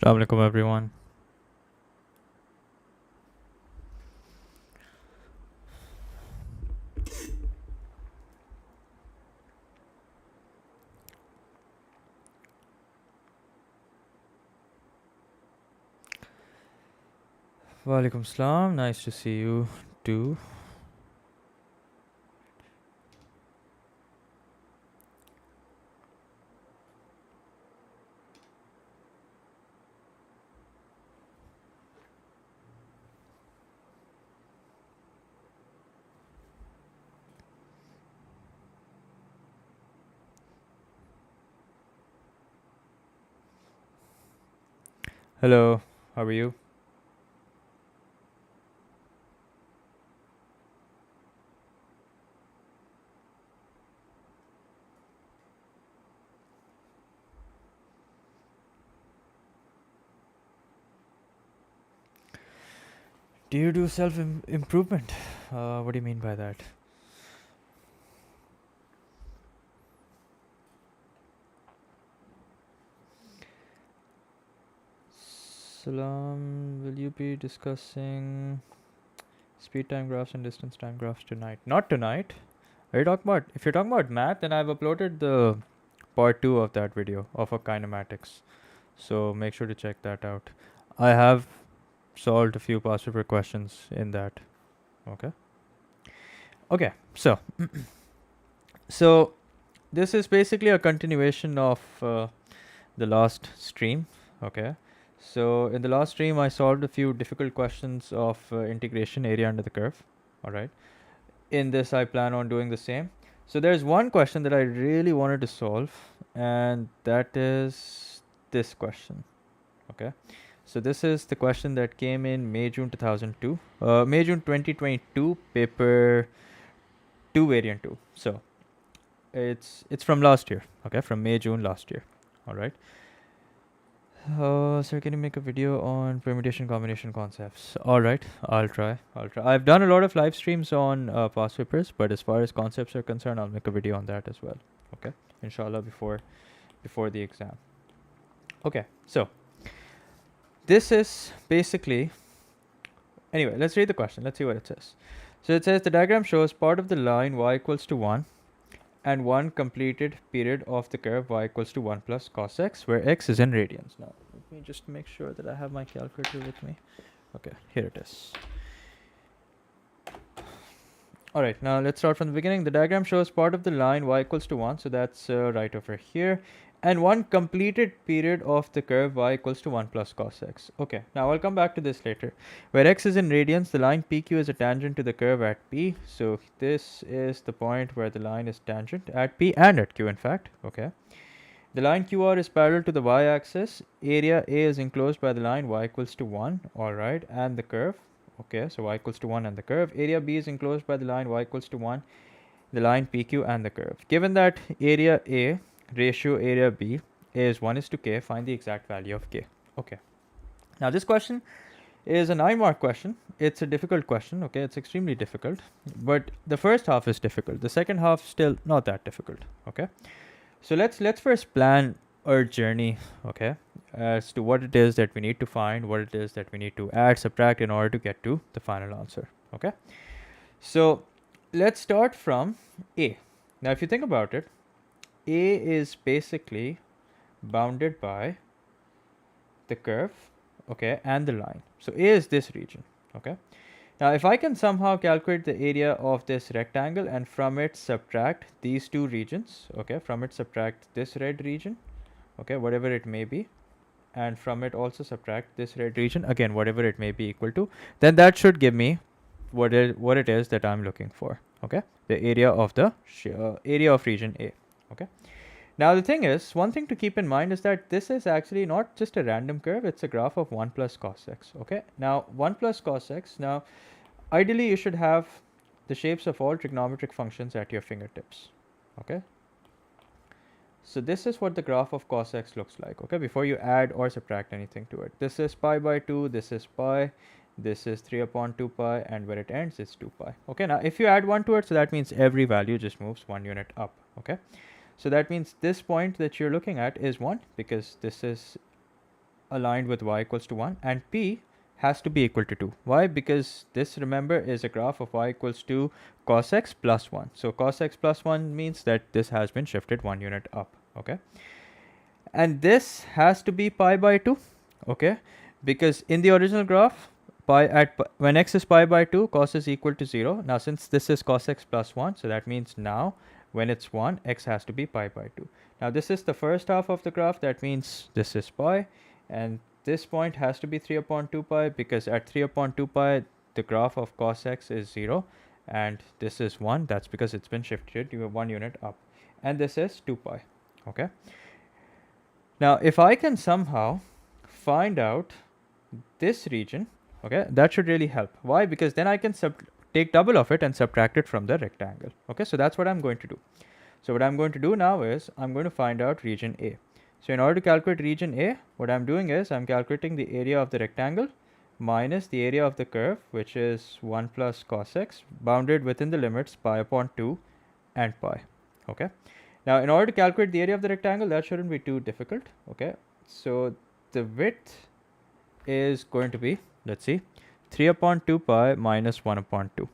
Assalamu alaikum everyone. Walaikum salam. Nice to see you too. Hello. How are you? Do you do self improvement? What do you mean by that? Salam. Will you be discussing speed time graphs and distance time graphs tonight? Not tonight. Are you talking about? If you're talking about math, then I've uploaded the part 2 of that video of a kinematics. So make sure to check that out. I have solved a few past paper questions in that. Okay. Okay. So this is basically a continuation of the last stream. Okay. So in the last stream, I solved a few difficult questions of integration area under the curve. All right. In this, I plan on doing the same. So there's one question that I really wanted to solve, and that is this question. Okay. So this is the question that came in May-June 2002, May-June 2022, paper 2, variant 2. So it's from last year. Okay, from May-June last year. All right. Sir, can you make a video on permutation combination concepts? All right, I'll try. I've done a lot of live streams on past papers, but as far as concepts are concerned, I'll make a video on that as well. Okay, inshallah, before the exam. Okay, so this is basically. Anyway, let's read the question. Let's see what it says. So it says the diagram shows part of the line y equals to 1 and one completed period of the curve y equals to 1 plus cos x, where x is in radians. Now, let me just make sure that I have my calculator with me. Okay, here it is. Alright, now let's start from the beginning. The diagram shows part of the line y equals to 1, so that's right over here, and one completed period of the curve y equals to 1 plus cos x. Okay, now I'll come back to this later. Where x is in radians, the line PQ is a tangent to the curve at P. So this is the point where the line is tangent at P and at Q, in fact. Okay. The line QR is parallel to the y-axis. Area A is enclosed by the line y equals to 1, alright, and the curve. Okay, so y equals to 1 and the curve. Area B is enclosed by the line y equals to 1, the line PQ and the curve. Given that area A ratio area B is 1 is to k, find the exact value of k. Okay. Now this question is a 9-mark question. It's a difficult question, okay? It's extremely difficult. But the first half is difficult. The second half still not that difficult, okay? So let's first plan our journey, okay? As to what it is that we need to find, what it is that we need to add, subtract in order to get to the final answer, okay? So let's start from A. Now if you think about it, A is basically bounded by the curve, okay, and the line. So A is this region, okay. Now if I can somehow calculate the area of this rectangle and from it subtract these two regions, okay, from it subtract this red region, okay, whatever it may be, and from it also subtract this red region, again whatever it may be equal to, then that should give me what it is that I'm looking for, okay, the area of the area of region A, okay. Now the thing is, one thing to keep in mind is that this is actually not just a random curve, it's a graph of 1 plus cos x, okay. Now 1 plus cos x, now ideally you should have the shapes of all trigonometric functions at your fingertips, okay. So this is what the graph of cos x looks like, okay, before you add or subtract anything to it. This is pi by 2, this is pi, this is 3 upon 2 pi, and where it ends is 2 pi, okay. Now if you add 1 to it, so that means every value just moves 1 unit up, okay. So that means this point that you're looking at is 1 because this is aligned with y equals to 1, and p has to be equal to 2. Why? Because this, remember, is a graph of y equals to cos x plus 1. So cos x plus 1 means that this has been shifted 1 unit up. Okay, and this has to be pi by 2. Okay, because in the original graph, when x is pi by 2, cos is equal to 0. Now since this is cos x plus 1, so that means now when it's 1, x has to be pi by 2. Now this is the first half of the graph, that means this is pi, and this point has to be 3 upon 2 pi, because at 3 upon 2 pi the graph of cos x is 0, and this is 1. That's because it's been shifted 1 unit up, and this is 2 pi. Okay, now if I can somehow find out this region, okay, that should really help. Why? Because then I can take double of it and subtract it from the rectangle. Okay, so that's what I'm going to do. So what I'm going to do now is I'm going to find out region A. So in order to calculate region A, what I'm doing is I'm calculating the area of the rectangle minus the area of the curve, which is 1 plus cos x, bounded within the limits pi upon 2 and pi. Okay, now in order to calculate the area of the rectangle, that shouldn't be too difficult. Okay, so the width is going to be, let's see, 3 upon 2 pi minus 1 upon 2.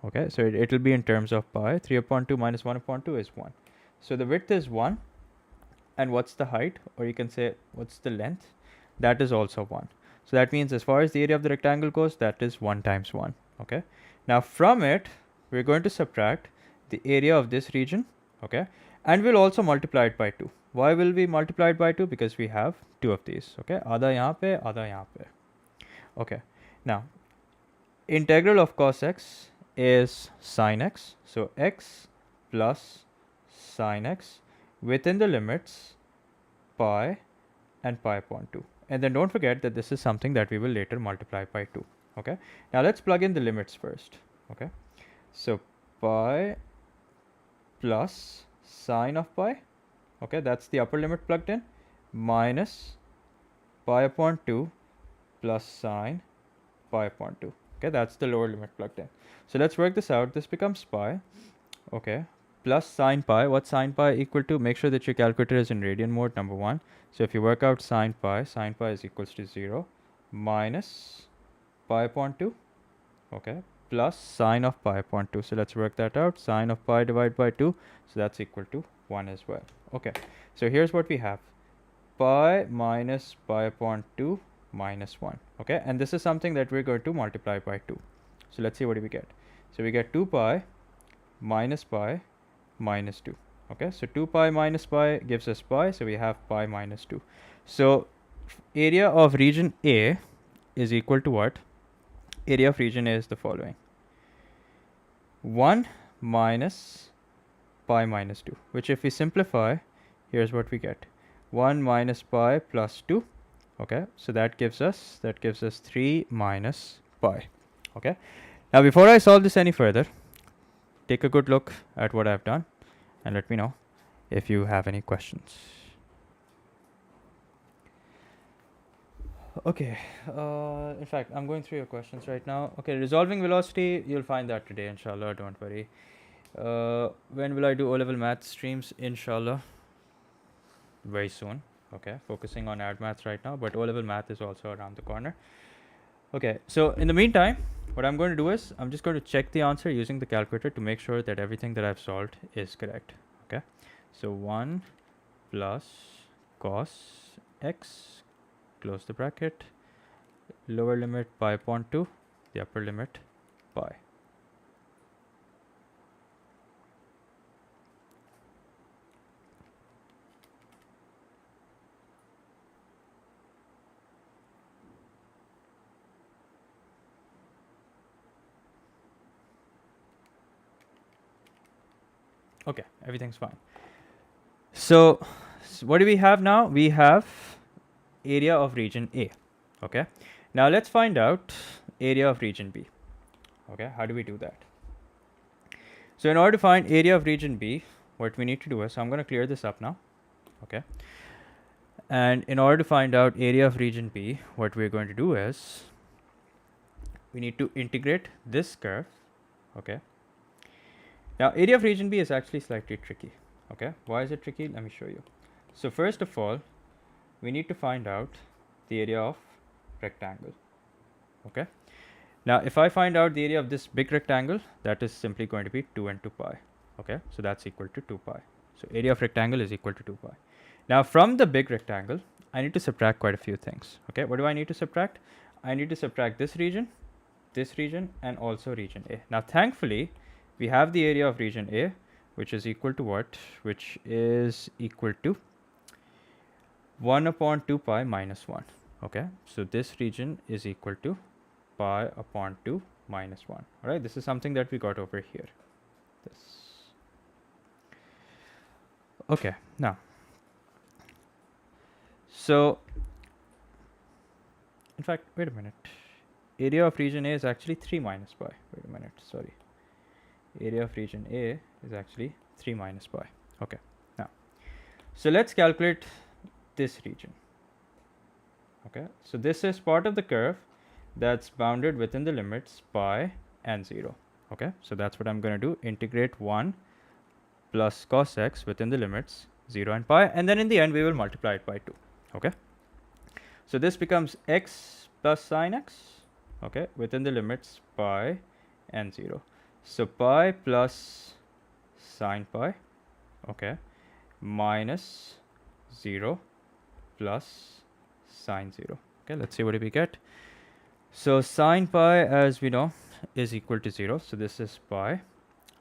Okay, so it will be in terms of pi. 3 upon 2 minus 1 upon 2 is 1. So the width is 1, and what's the height, or you can say what's the length, that is also 1. So that means as far as the area of the rectangle goes, that is 1 times 1. Okay, now from it we're going to subtract the area of this region. Okay, and we'll also multiply it by 2. Why will we multiply it by 2? Because we have 2 of these. Okay, आधा यहाँ पे, आधा यहाँ पे. Okay, now integral of cos x is sin x, so x plus sin x within the limits pi and pi upon 2. And then don't forget that this is something that we will later multiply by 2. Okay, now let's plug in the limits first. Okay, so pi plus sine of pi, okay, that's the upper limit plugged in, minus pi upon 2 plus sine pi upon 2. Okay, that's the lower limit plugged in. So let's work this out. This becomes pi, okay, plus sine pi. What's sine pi equal to? Make sure that your calculator is in radian mode, number 1. So if you work out sine pi is equals to 0 minus pi upon 2, okay, plus sine of pi upon 2. So let's work that out. Sine of pi divided by 2, so that's equal to 1 as well. Okay, so here's what we have. Pi minus pi upon 2 minus 1. Okay, and this is something that we're going to multiply by 2. So let's see what do we get. So we get 2 pi minus 2. Okay, so 2 pi minus pi gives us pi, so we have pi minus 2. So area of region A is equal to what? Area of region A is the following: 1 minus pi minus 2, which if we simplify, here's what we get: 1 minus pi plus 2. Okay, so that gives us 3 minus pi. Okay, now before I solve this any further, take a good look at what I've done and let me know if you have any questions. Okay, in fact, I'm going through your questions right now. Okay, resolving velocity, you'll find that today, inshallah, don't worry. When will I do O-level math streams? Inshallah, very soon. Okay, focusing on add maths right now, but O-level math is also around the corner. Okay, so in the meantime, what I'm going to do is I'm just going to check the answer using the calculator to make sure that everything that I've solved is correct. Okay, so 1 plus cos x, close the bracket, lower limit pi upon 2, the upper limit pi. Okay, everything's fine. So what do we have now? We have area of region A. Okay, now let's find out area of region B. Okay, how do we do that? So in order to find area of region B, what we need to do is, I'm going to clear this up now. Okay, and in order to find out area of region B, what we're going to do is we need to integrate this curve. Okay, now area of region B is actually slightly tricky. Okay, why is it tricky? Let me show you. So first of all, we need to find out the area of rectangle. Okay. Now, if I find out the area of this big rectangle, that is simply going to be 2 into pi. Okay, so that's equal to 2 pi. So area of rectangle is equal to 2 pi. Now, from the big rectangle, I need to subtract quite a few things. Okay, what do I need to subtract? I need to subtract this region, and also region A. Now, thankfully, we have the area of region A, which is equal to what? Which is equal to 1 upon 2 pi minus 1. Okay, so this region is equal to pi upon 2 minus 1. All right, this is something that we got over here. This. Okay, now, so in fact, wait a minute. Area of region A is actually 3 minus pi. Wait a minute, sorry. Area of region A is actually 3 minus pi. Okay, now, so let's calculate this region. Okay, so this is part of the curve that's bounded within the limits pi and 0. Okay, so that's what I'm going to do. Integrate 1 plus cos x within the limits 0 and pi, and then in the end we will multiply it by 2. Okay, so this becomes x plus sine x, okay, within the limits pi and 0. So pi plus sine pi, okay, minus 0 plus sine 0. Okay, let's see what do we get. So sine pi, as we know, is equal to 0. So this is pi.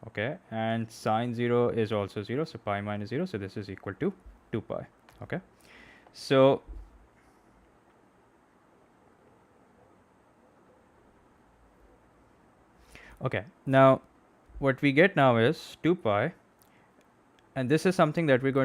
Okay, and sine 0 is also 0. So pi minus 0. So this is equal to 2 pi. Okay, so okay, now what we get now is 2 pi, and this is something that we're going to